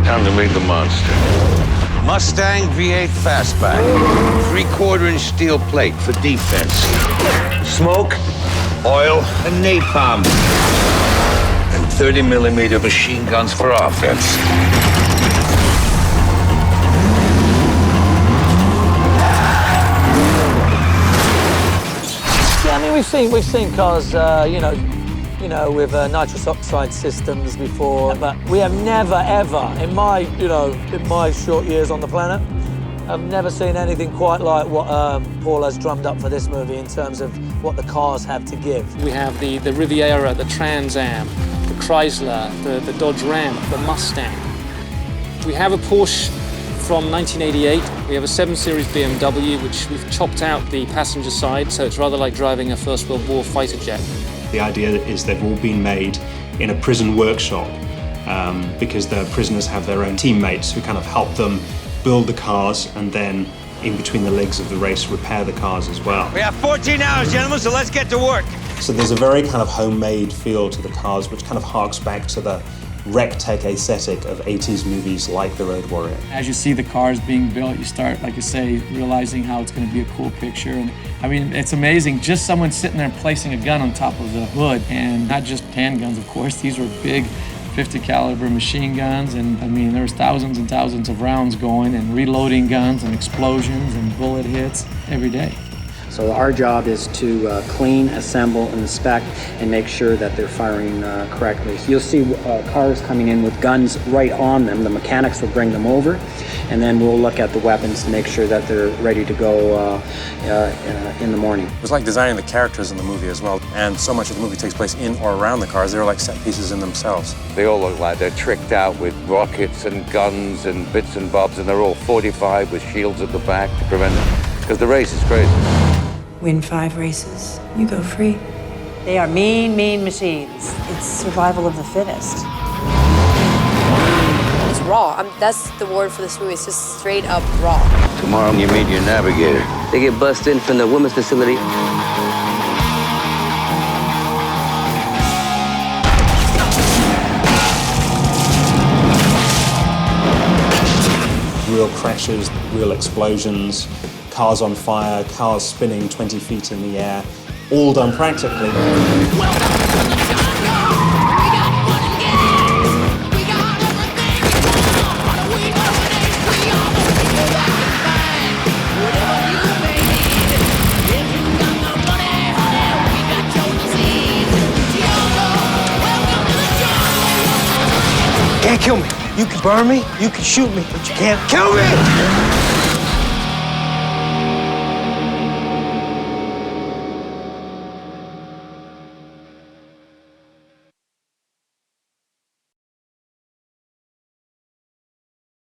Time to make the monster. Mustang V8 fastback. 3/4-inch steel plate for defense. Smoke, oil, and napalm. And 30mm machine guns for offense. Yeah, I mean, we've seen cars, with nitrous oxide systems before, but we have never, ever, in my short years on the planet, I've never seen anything quite like what Paul has drummed up for this movie in terms of what the cars have to give. We have the Riviera, the Trans Am, the Chrysler, the Dodge Ram, the Mustang. We have a Porsche from 1988. We have a 7 Series BMW, which we've chopped out the passenger side, so it's rather like driving a First World War fighter jet. The idea is they've all been made in a prison workshop because the prisoners have their own teammates who kind of help them build the cars and then, in between the legs of the race, repair the cars as well. We have 14 hours, gentlemen, so let's get to work. So there's a very kind of homemade feel to the cars, which kind of harks back to the rec-tech aesthetic of 80s movies like The Road Warrior. As you see the cars being built, you start, like I say, realizing how it's going to be a cool picture. And I mean, it's amazing. Just someone sitting there placing a gun on top of the hood, and not just handguns, of course. These were big 50 caliber machine guns, and I mean, there was thousands and thousands of rounds going, and reloading guns and explosions and bullet hits every day. So our job is to clean, assemble, and inspect, and make sure that they're firing correctly. So you'll see cars coming in with guns right on them. The mechanics will bring them over, and then we'll look at the weapons to make sure that they're ready to go in the morning. It was like designing the characters in the movie as well, and so much of the movie takes place in or around the cars. They were like set pieces in themselves. They all look like they're tricked out with rockets and guns and bits and bobs, and they're all 45 with shields at the back to prevent it, because the race is crazy. Win 5 races, you go free. They are mean, mean machines. It's survival of the fittest. It's raw. That's the word for this movie. It's just straight up raw. Tomorrow you meet your navigator. They get bussed in from the women's facility. Real crashes, real explosions, cars on fire, cars spinning 20 feet in the air, all done practically. Can't kill me. You can burn me, you can shoot me, but you can't kill me!